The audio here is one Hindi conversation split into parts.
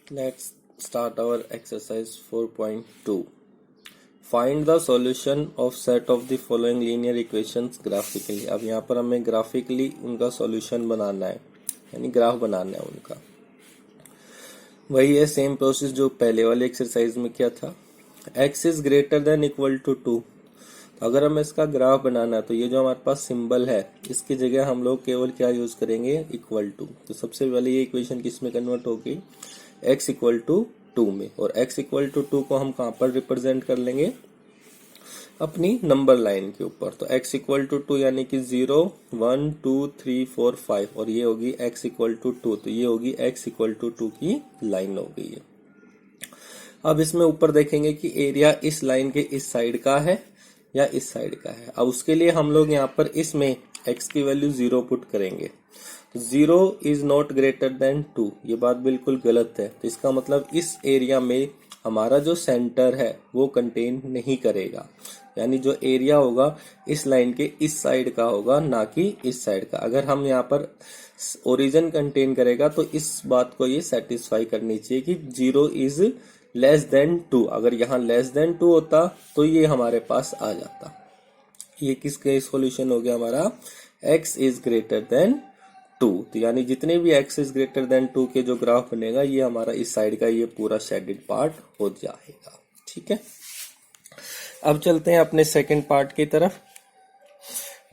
Let's start our exercise 4.2. Find the solution of set of the following linear equations graphically. अब यहाँ पर हमें graphically उनका solution बनाना है, यानी ग्राफ बनाना है उनका। वही है सेम प्रोसेस जो पहले वाले एक्सरसाइज में किया था। x is greater than equal to 2। अगर हमें इसका ग्राफ बनाना है तो ये जो हमारे पास सिंबल है इसकी जगह हम लोग केवल क्या यूज करेंगे, इक्वल टू। तो सबसे पहले ये इक्वेशन किस में कन्वर्ट होगी, x इक्वल टू 2 में। और x इक्वल टू 2 को हम कहां पर रिप्रेजेंट कर लेंगे, अपनी नंबर लाइन के ऊपर। तो x इक्वल टू 2 यानी कि 0 1 2 3 4 5 और ये होगी x इक्वल टू 2। तो ये होगी x इक्वल टू 2 की लाइन हो गई है। अब इसमें ऊपर देखेंगे कि एरिया इस लाइन के इस साइड का है या इस साइड का है। अब उसके लिए हम लोग यहाँ पर इसमें x की वैल्यू 0 पुट करेंगे। तो 0 इज नॉट ग्रेटर देन 2, ये बात बिल्कुल गलत है। तो इसका मतलब इस एरिया में हमारा जो सेंटर है वो कंटेन नहीं करेगा, यानी जो एरिया होगा इस लाइन के इस साइड का होगा, ना कि इस साइड का। अगर हम यहाँ पर ओरिजिन कंटेन करेगा तो इस बात को ये सेटिस्फाई करनी चाहिए कि 0 इज लेस देन 2। अगर यहाँ लेस देन 2 होता तो ये हमारे पास आ जाता। ये किसका सॉल्यूशन हो गया हमारा, x इज ग्रेटर देन 2। तो यानी जितने भी x इज ग्रेटर देन 2 के जो ग्राफ बनेगा ये हमारा इस साइड का ये पूरा शेडेड पार्ट हो जाएगा। ठीक है, अब चलते हैं अपने सेकंड पार्ट की तरफ।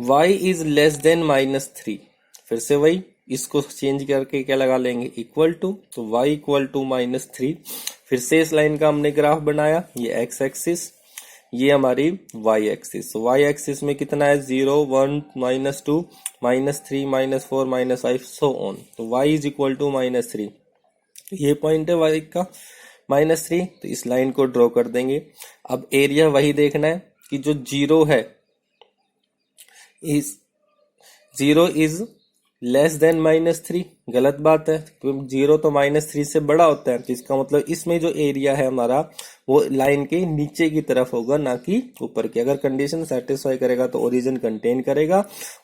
y is less than -3। फिर से वही इसको चेंज करके क्या लगा लेंगे, इक्वल टू। तो y इक्वल टू -3। फिर से इस लाइन का हमने ग्राफ बनाया, ये x एक्सिस, ये हमारी y एक्सिस। तो y एक्सिस में कितना है, 0 1 -2 -3 -4 -5 सो ऑन। तो y इज इक्वल टू -3। ये पॉइंट है y का -3। तो इस लाइन को ड्रॉ कर देंगे। अब एरिया वही देखना है कि जो 0 है, इस 0 इज लेस देन -3। गलत बात है, क्योंकि 0 तो -3 से बड़ा होता है। तो इसका मतलब इसमें जो एरिया है हमारा वो लाइन के नीचे की तरफ होगा, ना कि ऊपर की। अगर कंडीशन सेटिस्फाई करेगा तो ओरिजिन कंटेन करेगा,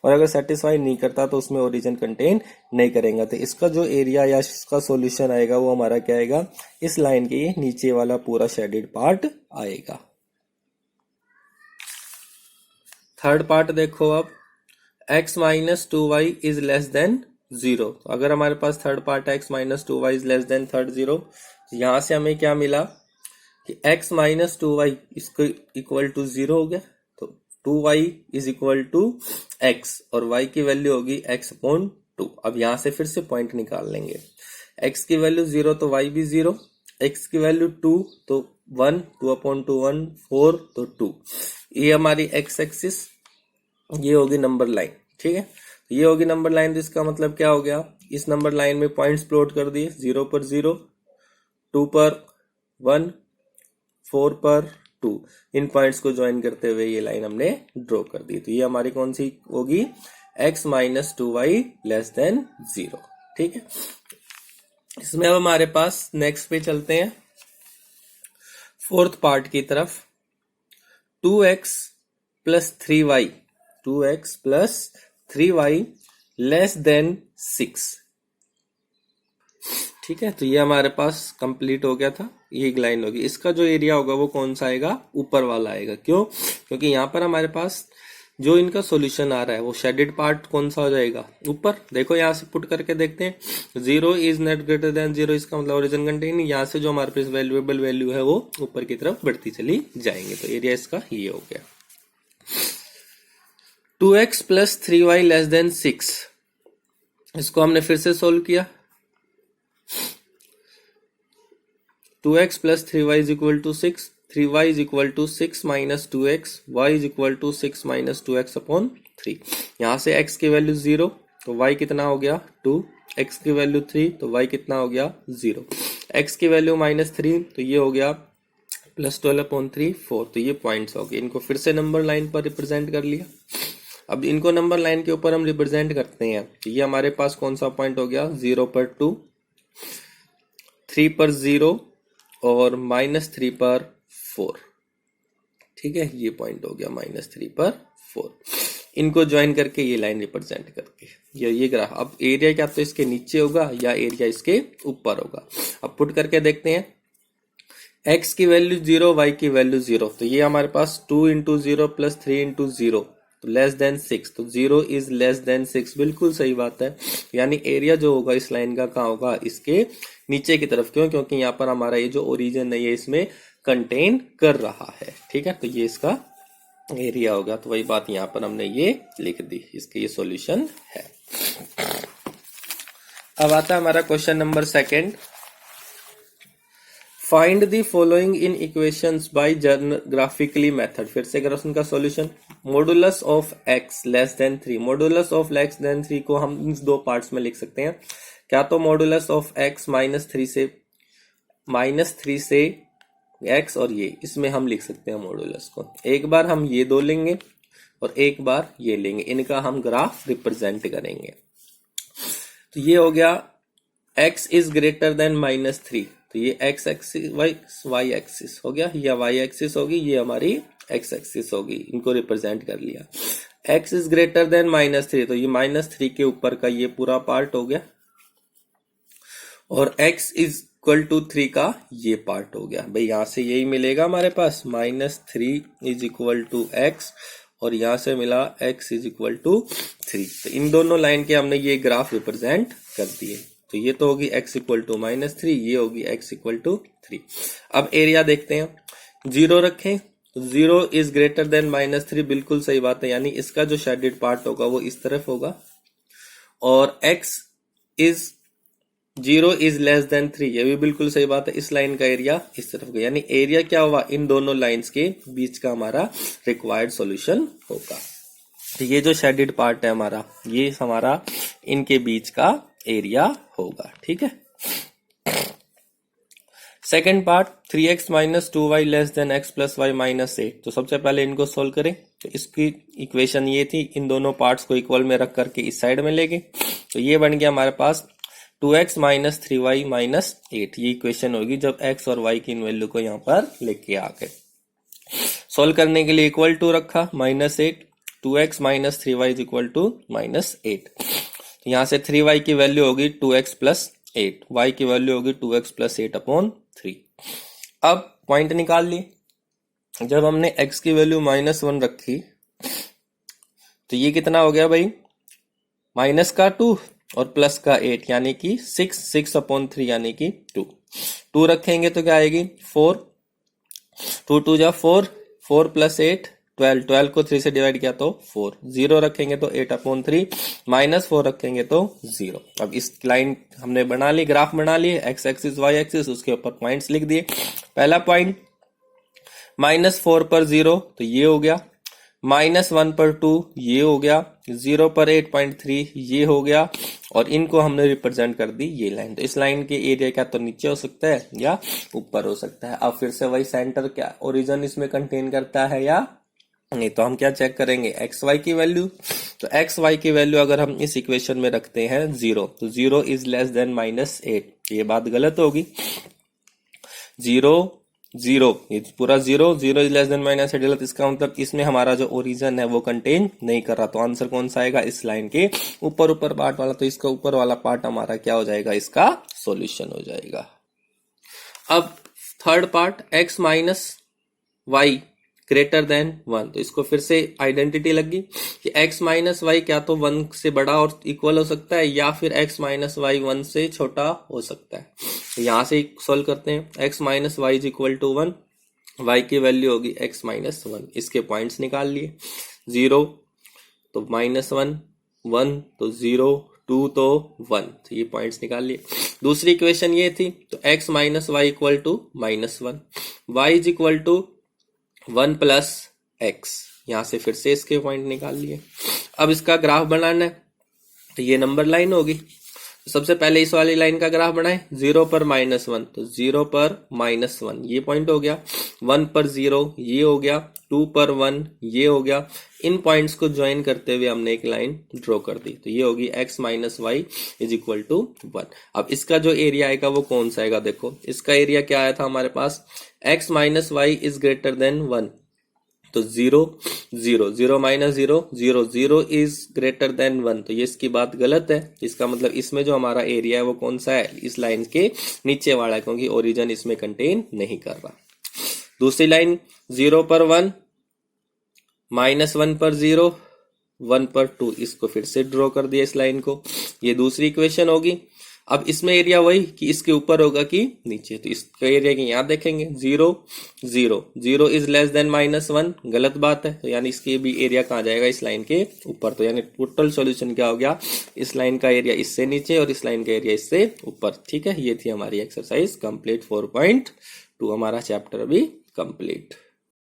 और अगर सेटिस्फाई नहीं करता तो उसमें ओरिजिन कंटेन नहीं करेगा। तो इसका जो एरिया या इसका सॉल्यूशन आएगा वो हमारा क्या आएगा, इस लाइन के नीचे वाला पूरा शेडेड पार्ट आएगा। थर्ड पार्ट देखो, अब x minus 2y is less than 0। अगर हमारे पास third part x minus 2y is less than third 0, तो यहां से हमें क्या मिला कि x माइनस 2y इसको इक्वल टू 0 हो गया। तो 2y is equal to x और y की वैल्यू होगी x अपॉन 2। अब यहां से फिर से पॉइंट निकाल लेंगे। x की वैल्यू 0 तो y भी 0, x की वैल्यू 2 तो 1, 2 अपॉन 2 1, 4 तो 2। ये हमारी x एक्सिस, ये होगी नंबर लाइन। ठीक है, ये होगी नंबर लाइन। तो इसका मतलब क्या हो गया, इस नंबर लाइन में पॉइंट्स प्लॉट कर दिए, 0 पर 0, 2 पर 1, 4 पर 2। इन पॉइंट्स को ज्वाइन करते हुए ये लाइन हमने ड्रॉ कर दी। तो ये हमारी कौन सी होगी, x minus 2y less than 0। ठीक है, इसमें अब हमारे पास नेक्स्ट पे चलते हैं, फोर्थ पार्ट की तरफ। 2x plus 3y 2x plus 3y less than 6। ठीक है, तो ये हमारे पास कंप्लीट हो गया था। ये एक लाइन होगी, इसका जो एरिया होगा वो कौन सा आएगा, ऊपर वाला आएगा। क्यों, क्योंकि यहाँ पर हमारे पास जो इनका सॉल्यूशन आ रहा है वो शेडेड पार्ट कौन सा हो जाएगा, ऊपर। देखो यहाँ से पुट करके देखते हैं, 0 इज नॉट ग्रेटर देन 0, इसका मतलब ओरिजिन कंटेन। यहाँ से जो हमारे पास वैल्यूएबल वैल्यू है वो ऊपर की तरफ बढ़ती चली जाएंगे। तो एरिया इसका ये हो गया। 2x plus 3y less than 6, इसको हमने फिर से सोल्व किया। 2x plus 3y is equal to 6, 3y is equal to 6 minus 2x, y is equal to 6 minus 2x upon 3। यहां से x की वैल्यू 0 तो y कितना हो गया 2, x की वैल्यू 3 तो y कितना हो गया 0, x की वैल्यू -3 तो ये हो गया प्लस 12 अपॉन 3 4। तो ये पॉइंट्स हो गए। इनको फिर से नंबर लाइन पर रिप्रेजेंट कर लिया। अब इनको नंबर लाइन के ऊपर हम रिप्रेजेंट करते हैं। तो ये हमारे पास कौन सा पॉइंट हो गया, 0 पर 2, 3 पर 0 और -3 पर 4। ठीक है, ये पॉइंट हो गया -3 पर 4। इनको ज्वाइन करके ये लाइन रिप्रेजेंट करके ये ग्राफ। अब एरिया क्या तो इसके नीचे होगा या एरिया इसके ऊपर होगा। अब पुट करके देखते हैं, x की वैल्यू 0, y की वैल्यू 0, तो ये हमारे पास 2 इंटू 0 प्लस 3 इंटू 0 तो लेस देन 6, तो 0 इज लेस देन 6, बिल्कुल सही बात है। यानी एरिया जो होगा इस लाइन का कहाँ होगा, इसके नीचे की तरफ। क्यों? क्योंकि यहाँ पर हमारा ये जो ओरिजिन है ये इसमें कंटेन कर रहा है। ठीक है, तो ये इसका एरिया होगा। तो वही बात यहाँ पर हमने ये लिख दी, इसके ये सॉल्यूशन है। अब आता है हमारा question number 2। Find the following in equations by graphically method. फिर से अगर उनका solution, modulus of x less than 3, modulus of x than 3 को हम इन दो पार्ट्स में लिख सकते हैं। क्या तो मॉडुलस ऑफ x -3 से x, और ये इसमें हम लिख सकते हैं मॉडुलस को। एक बार हम ये दो लेंगे और एक बार ये लेंगे, इनका हम ग्राफ रिप्रेजेंट करेंगे। तो ये हो गया x इज ग्रेटर देन -3, तो ये x एक्सिस y एक्सिस हो गया, या y एक्सिस होगी, ये हमारी x एक्सिस होगी। इनको रिप्रेजेंट कर लिया। x इज ग्रेटर देन -3, तो ये -3 के ऊपर का ये पूरा पार्ट हो गया, और x इज इक्वल टू 3 का ये पार्ट हो गया। भाई यहां से यही मिलेगा हमारे पास, -3 इज इक्वल टू x, और यहां से मिला x इज इक्वल टू 3। तो इन दोनों लाइन के हमने ये ग्राफ रिप्रेजेंट कर दिए। तो ये तो होगी x इक्वल टू -3, ये होगी x इक्वल टू 3। अब एरिया देखते हैं, 0 रखें तो 0 इज ग्रेटर देन -3, बिल्कुल सही बात है। यानी इसका जो शेडेड पार्ट होगा वो इस तरफ होगा, और x is 0 is less than 3, ये भी बिल्कुल सही बात है। इस लाइन का एरिया इस तरफ गया, यानी एरिया क्या हुआ, इन दोनों लाइंस के बीच का हमारा रिक्वायर्ड सॉल्यूशन होगा। तो ये जो शेडेड पार्ट है हमारा, ये हमारा इनके बीच का एरिया होगा। ठीक है, second part, 3x minus 2y less than x plus y -8। तो सबसे पहले इनको सोल्व करें। तो इसकी इक्वेशन ये थी, इन दोनों पार्ट्स को इक्वल में रख करके इस साइड में ले गए, तो ये बन गया हमारे पास 2x माइनस 3y -8। ये इक्वेशन होगी जब x और y की इन वैल्यू को यहाँ पर लेके आ गए। सोल्व करने के लिए इक्वल टू रखा, -8, 2x minus 3y is equal to -8। तो यहाँ से 3y की वैल्यू होगी 2x प्लस 8, y की वैल्यू होगी 2x प्लस 8/3। अब पॉइंट निकाल लिए। जब हमने x की वैल्यू -1 रखी तो ये कितना हो गया भाई, माइनस का 2 और प्लस का 8, यानी कि 6/3 यानी कि 2 रखेंगे तो क्या आएगी 4, 2 2 जा 4, 4 प्लस 8 12 को 3 से डिवाइड किया तो 4, 0 रखेंगे तो 8/3, -4 रखेंगे तो 0। अब इस लाइन हमने बना ली, ग्राफ बना लिए, x एक्सिस y एक्सिस, उसके ऊपर पॉइंट्स लिख दिए। पहला पॉइंट -4 पर 0 तो ये हो गया, -1 पर 2 ये हो गया, 0 पर 8.3 ये हो गया, और इनको हमने रिप्रेजेंट कर दी ये लाइन। तो इस लाइन के एरिया क्या तो नीचे हो सकता है या ऊपर हो सकता है। अब फिर से वही सेंटर क्या ओरिजिन इसमें कंटेन करता है या नहीं, तो हम क्या चेक करेंगे, एक्स वाई की वैल्यू। तो एक्स वाई की वैल्यू अगर हम इस इक्वेशन में रखते हैं 0, तो 0 इज लेस देन -8, ये बात गलत होगी। 0 0 ये पूरा 0 0 इज लेस देन -8 गलत। इसका मतलब इसमें हमारा जो ओरिजिन है वो कंटेन नहीं कर रहा। तो आंसर कौन सा आएगा, इस लाइन के ऊपर पार्ट वाला। तो इसका ऊपर वाला पार्ट हमारा क्या हो जाएगा, इसका सॉल्यूशन हो जाएगा। अब third part, x minus y greater than 1, तो इसको फिर से आइडेंटिटी लगी कि x माइनस वाई क्या तो 1 से बड़ा और इक्वल हो सकता है, या फिर x माइनस वाई 1 से छोटा हो सकता है। तो यहां से सोल्व करते हैं, x minus y is equal to 1, y की वैल्यू होगी x माइनस 1। इसके पॉइंट्स निकाल लिए, 0 तो -1, 1 तो 0, 2 तो 1, तो ये पॉइंट्स निकाल लिए। दूसरी इक्वेशन ये थी, तो x minus y equal to -1, y is equal to 1 plus x, यहां से फिर से इसके पॉइंट निकाल लिए। अब इसका ग्राफ बनाना है, तो ये नंबर लाइन होगी। तो सबसे पहले इस वाली लाइन का ग्राफ बनाए, 0 पर -1, तो 0 पर -1 ये पॉइंट हो गया, 1 पर 0 ये हो गया, 2 पर 1 ये हो गया। इन पॉइंट्स को ज्वाइन करते हुए हमने एक लाइन ड्रॉ कर दी, तो ये होगी x minus y is equal to 1। अब इसका जो एरिया आएगा वो कौन सा आएगा, देखो इसका एरिया क्या आया था हमारे पास, x minus y is greater than 1, तो 0 0 0 माइनस 0 0 0 इज ग्रेटर देन 1, तो ये इसकी बात गलत है। इसका मतलब इसमें जो हमारा एरिया है वो कौन सा है, इस लाइन के नीचे वाला है, क्योंकि ओरिजिन इसमें कंटेन नहीं कर रहा। दूसरी लाइन 0 पर 1, माइनस 1 पर 0, 1 पर 2, इसको फिर से ड्रॉ कर दिया इस लाइन को। ये दूसरी इक्वेशन होगी। अब इसमें एरिया वही कि इसके ऊपर होगा कि नीचे, तो इसका एरिया की यहां देखेंगे 0 0 0 इज लेस देन माइनस 1, गलत बात है, तो यानी इसके भी एरिया कहां जाएगा, इस लाइन के ऊपर। तो यानी टोटल सॉल्यूशन क्या हो गया, इस लाइन का एरिया इससे नीचे और इस लाइन का एरिया इससे ऊपर। ठीक है, ये थी हमारी एक्सरसाइज कंप्लीट 4.2। हमारा चैप्टर अभी कंप्लीट।